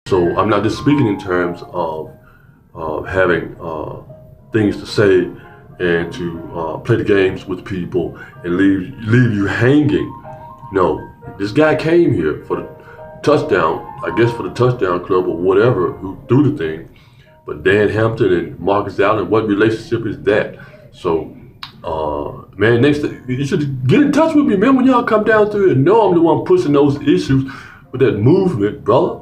So I'm not just speaking in terms of having things to say and to play the games with people and leave you hanging. No, this guy came here for the touchdown, I guess for the touchdown club or whatever who threw the thing. But Dan Hampton and Marcus Allen, what relationship is that? So, man, next you should get in touch with me, man, when y'all come down through and know I'm the one pushing those issues with that movement, brother.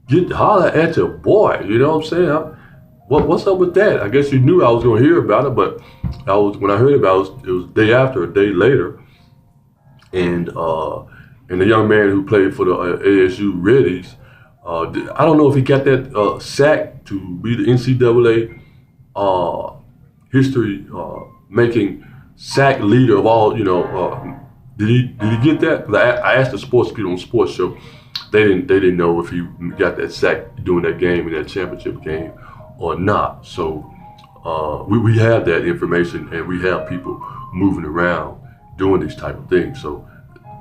Get holler at your boy, you know what I'm saying? What's up with that? I guess you knew I was going to hear about it, but when I heard about it, it was day after, a day later, and the young man who played for the ASU Reddies, I don't know if he got that sack to be the NCAA history making sack leader of all. Did he get that? I asked the sports people on Sports Show. They didn't know if he got that sack during that game in that championship game or not. So we have that information, and we have people moving around doing these type of things. So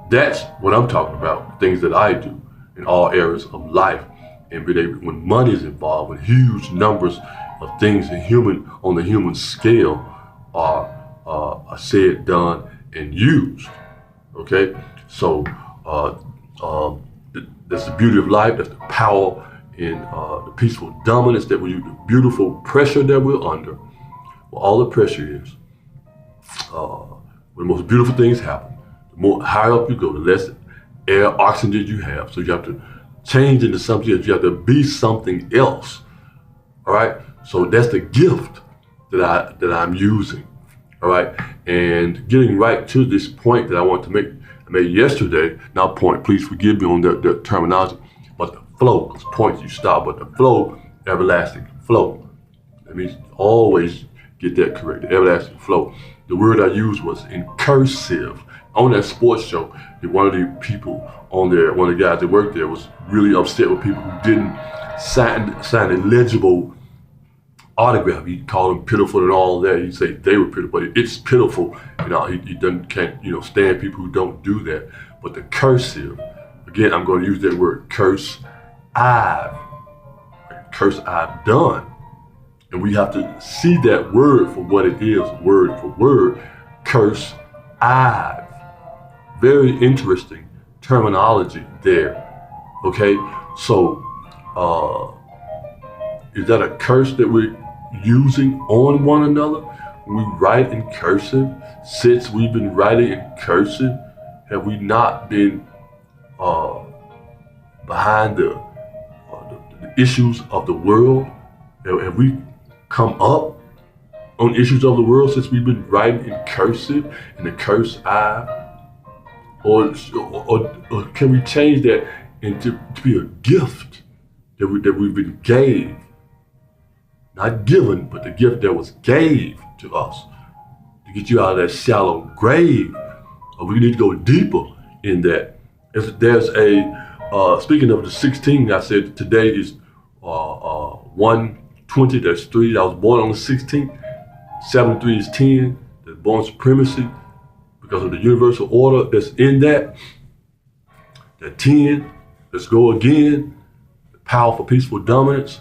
that's what I'm talking about. Things that I do in all areas of life, and when money is involved, when huge numbers of things on the human scale are said, done, and used. Okay, so that's the beauty of life. That's the power in the peaceful dominance that the beautiful pressure that we're under. Well, all the pressure is, when the most beautiful things happen, the more higher up you go, the less air, oxygen you have. So you have to change into something else. You have to be something else. All right. So that's the gift that I'm using. All right. And getting right to this point that I made yesterday. Now, point. Please forgive me on the terminology, but the flow. Because point you stop, but the flow, everlasting flow. That means always get that correct. The everlasting flow. The word I used was in cursive. On that sports show, one of the people on there, one of the guys that worked there, was really upset with people who didn't sign a legible autograph. He called them pitiful and all that. He'd say they were pitiful, but it's pitiful. He can't stand people who don't do that. But the cursive, again, I'm going to use that word, curse I've done. And we have to see that word for what it is, word for word, curse I've. Very interesting terminology there. Okay, so is that a curse that we're using on one another? We write in cursive. Since we've been writing in cursive, have we not been behind the issues of the world? Have we come up on issues of the world since we've been writing in cursive, in the curse I? Or can we change that to be a gift that we've been gave? Not given, but the gift that was gave to us to get you out of that shallow grave. Or we need to go deeper in that. There's speaking of the 16, I said today is 120, that's 3. I was born on the 16th. 73 is 10. There's born supremacy. Because of the universal order that's in that 10, let's go again, powerful, peaceful dominance.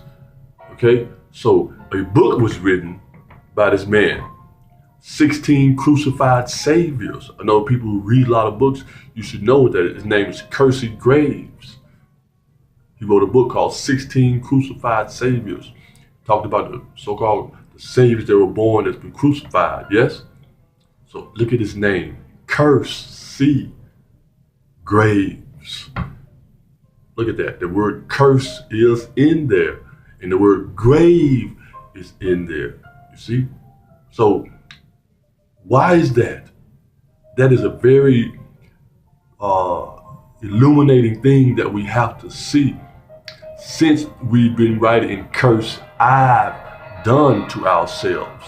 Okay, so a book was written by this man, 16 Crucified Saviors. I know people who read a lot of books, you should know that his name is Kersey Graves. He wrote a book called 16 Crucified Saviors. Talked about the so-called the saviors that were born that's been crucified, yes? So look at his name, Kersey Graves. Look at that. The word curse is in there, and the word grave is in there. You see? So why is that? That is a very illuminating thing that we have to see. Since we've been writing in curse, I've done to ourselves.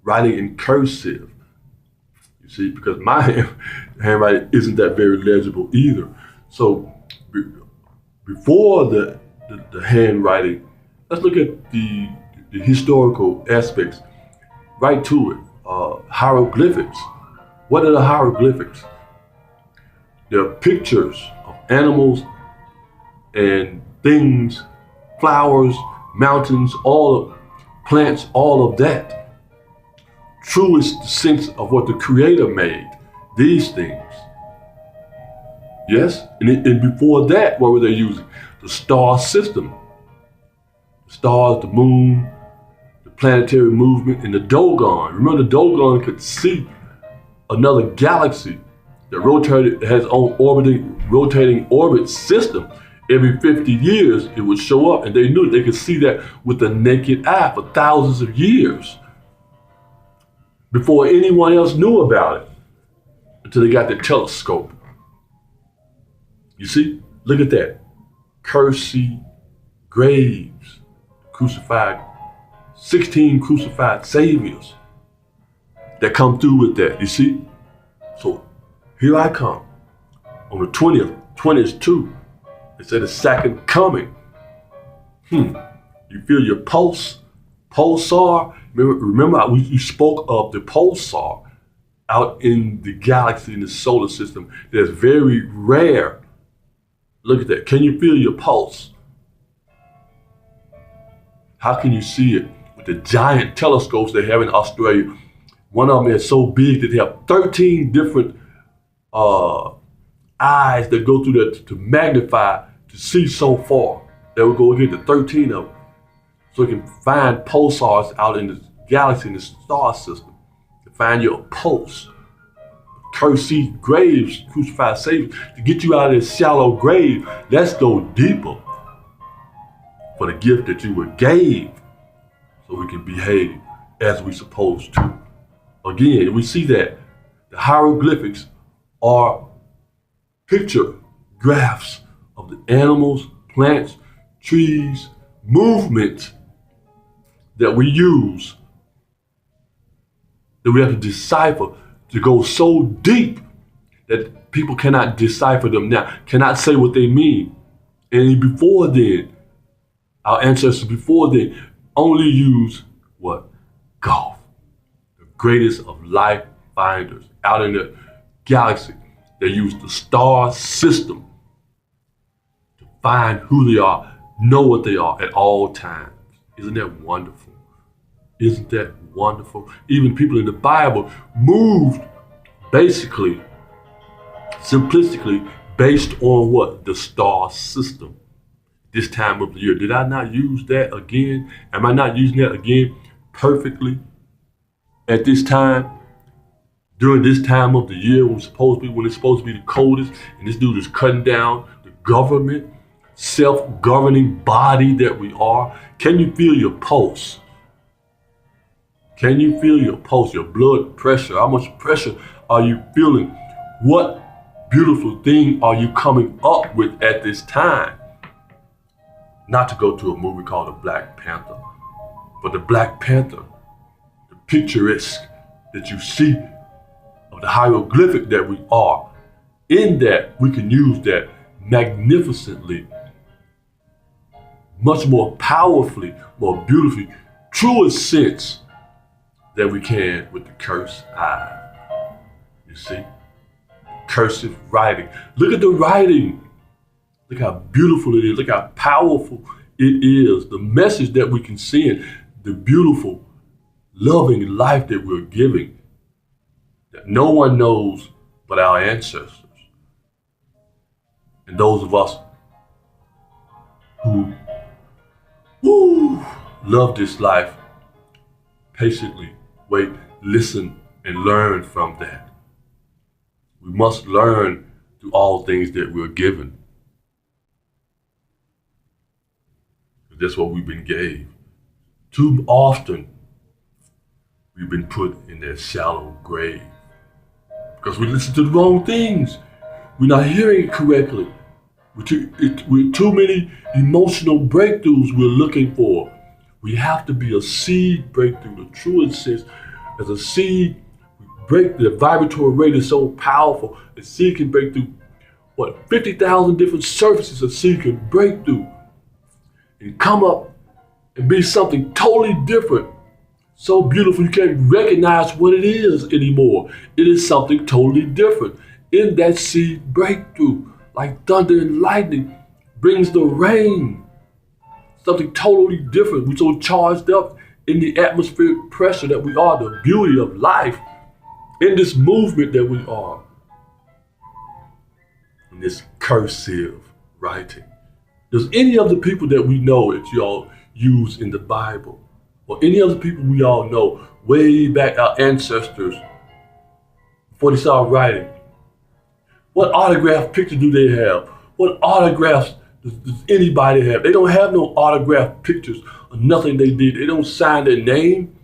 Writing in cursive. You see, because my handwriting isn't that very legible either. So before the handwriting, let's look at the historical aspects. Right to it. Hieroglyphics. What are the hieroglyphics? They're pictures of animals and things, flowers, mountains, all of plants, all of that. Truest sense of what the Creator made, these things. Yes? And before that, what were they using? The star system. The stars, the moon, the planetary movement, and the Dogon. Remember, the Dogon could see another galaxy that has own rotating orbit system. Every 50 years, it would show up, and they knew they could see that with the naked eye for thousands of years before anyone else knew about it, until they got the telescope. You see? Look at that. Kersey graves, crucified, 16 crucified saviors that come through with that. You see? So here I come on the 20th, 22. They said the second coming. You feel your pulsar? Remember we spoke of the pulsar out in the galaxy, in the solar system. That's very rare. Look at that. Can you feel your pulse? How can you see it? With the giant telescopes they have in Australia. One of them is so big that they have 13 different eyes that go through that to magnify, to see so far. They will go get the 13 of them. So you can find pulsars out in the galaxy, in the star system, to find your pulse. Kersey graves, crucified saviors, to get you out of this shallow grave. Let's go deeper for the gift that you were gave, so we can behave as we're supposed to. Again, we see that the hieroglyphics are picture graphs of the animals, plants, trees, movement that we use, that we have to decipher, to go so deep that people cannot decipher them now, cannot say what they mean. And before then, our ancestors before then only used what? Golf. The greatest of life finders out in the galaxy. They use the star system to find who they are, know what they are at all times. Isn't that wonderful? Isn't that wonderful? Even people in the Bible moved basically, simplistically, based on what? The star system. This time of the year. Did I not use that again? Am I not using that again perfectly at this time? During this time of the year when it's supposed to be the coldest, and this dude is cutting down the government, self-governing body that we are. Can you feel your pulse? Can you feel your pulse, your blood pressure? How much pressure are you feeling? What beautiful thing are you coming up with at this time? Not to go to a movie called The Black Panther, but The Black Panther, the picturesque that you see of the hieroglyphic that we are. In that, we can use that magnificently, much more powerfully, more beautifully, truest sense that we can with the cursed eye. You see? Cursive writing. Look at the writing. Look how beautiful it is. Look how powerful it is. The message that we can send, the beautiful, loving life that we're giving, that no one knows but our ancestors. And those of us who love this life, patiently wait, listen, and learn from that. We must learn through all things that we're given. That's what we've been gave. Too often, we've been put in that shallow grave because we listen to the wrong things. We're not hearing it correctly. With too many emotional breakthroughs we're looking for. We have to be a seed breakthrough. The truest sense, as a seed, the vibratory rate is so powerful. A seed can break through, 50,000 different surfaces a seed can break through and come up and be something totally different. So beautiful you can't recognize what it is anymore. It is something totally different in that seed breakthrough, like thunder and lightning, brings the rain. Something totally different. We're so charged up in the atmospheric pressure that we are, the beauty of life, in this movement that we are, in this cursive writing. Does any of the people that we know that y'all use in the Bible, or any other people we all know way back, our ancestors, before they started writing, what autographed picture do they have? What autographs does anybody have? They don't have no autographed pictures of nothing they did. They don't sign their name.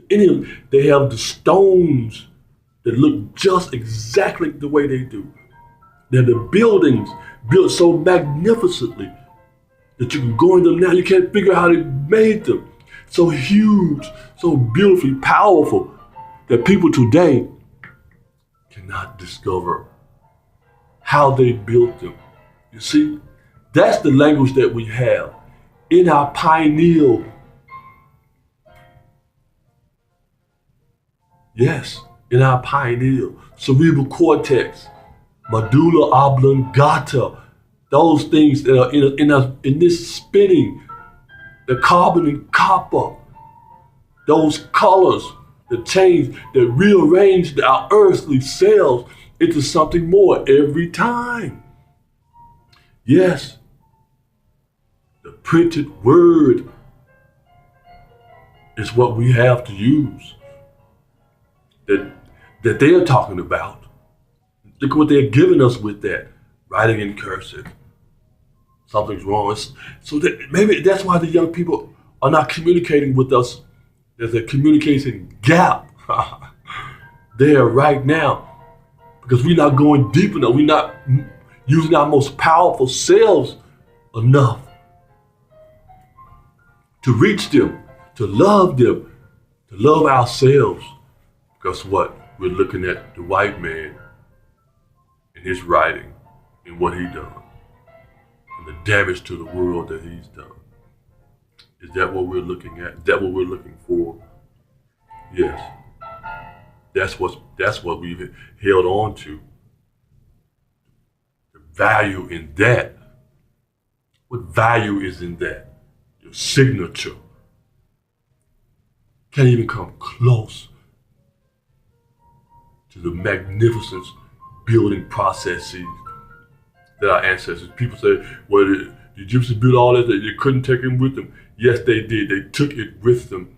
Any of them. They have the stones that look just exactly the way they do. They're the buildings built so magnificently that you can go in them now. You can't figure out how they made them. So huge, so beautifully powerful that people today cannot discover how they built them. You see, that's the language that we have in our pineal. Yes, in our pineal, cerebral cortex, medulla oblongata, those things that are in this spinning, the carbon and copper, those colors that change, that rearrange our earthly cells into something more every time. Yes, the printed word is what we have to use. That they are talking about. Look at what they're giving us with that, writing in cursive. Something's wrong. So that maybe that's why the young people are not communicating with us. There's a communication gap there right now because we're not going deep enough. We're not using our most powerful selves enough to reach them, to love ourselves. Because what? We're looking at the white man and his writing and what he done and the damage to the world that he's done. Is that what we're looking at? Is that what we're looking for? Yes. That's what we've held on to. The value in that. What value is in that? Your signature. Can't even come close to the magnificent building processes that our ancestors. People say, well, the Egyptians built all that, they couldn't take it with them. Yes, they did. They took it with them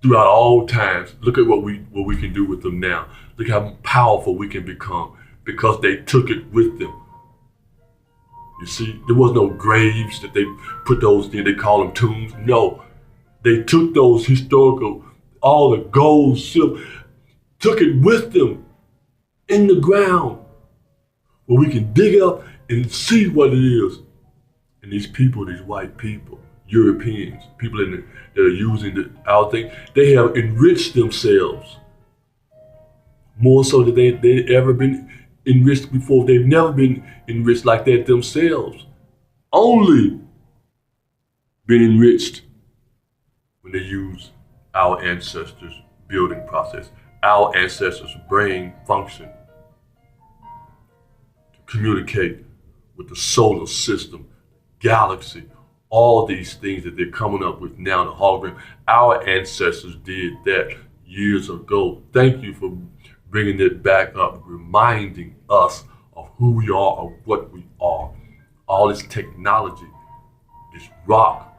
throughout all times. Look at what we can do with them now. Look how powerful we can become because they took it with them. You see, there was no graves that they put those in. They call them tombs. No, they took those historical, all the gold, silver, took it with them in the ground where we can dig up and see what it is. And these people, these white people, Europeans, people that are using our thing, they have enriched themselves more so than they've ever been enriched before. They've never been enriched like that themselves. Only been enriched when they use our ancestors' building process, our ancestors' brain function to communicate with the solar system, galaxy, all these things that they're coming up with now, the hologram. Our ancestors did that years ago. Thank you for bringing it back up, reminding us of who we are, of what we are. All this technology, this rock,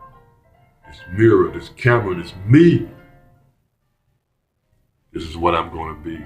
this mirror, this camera, this me. This is what I'm going to be.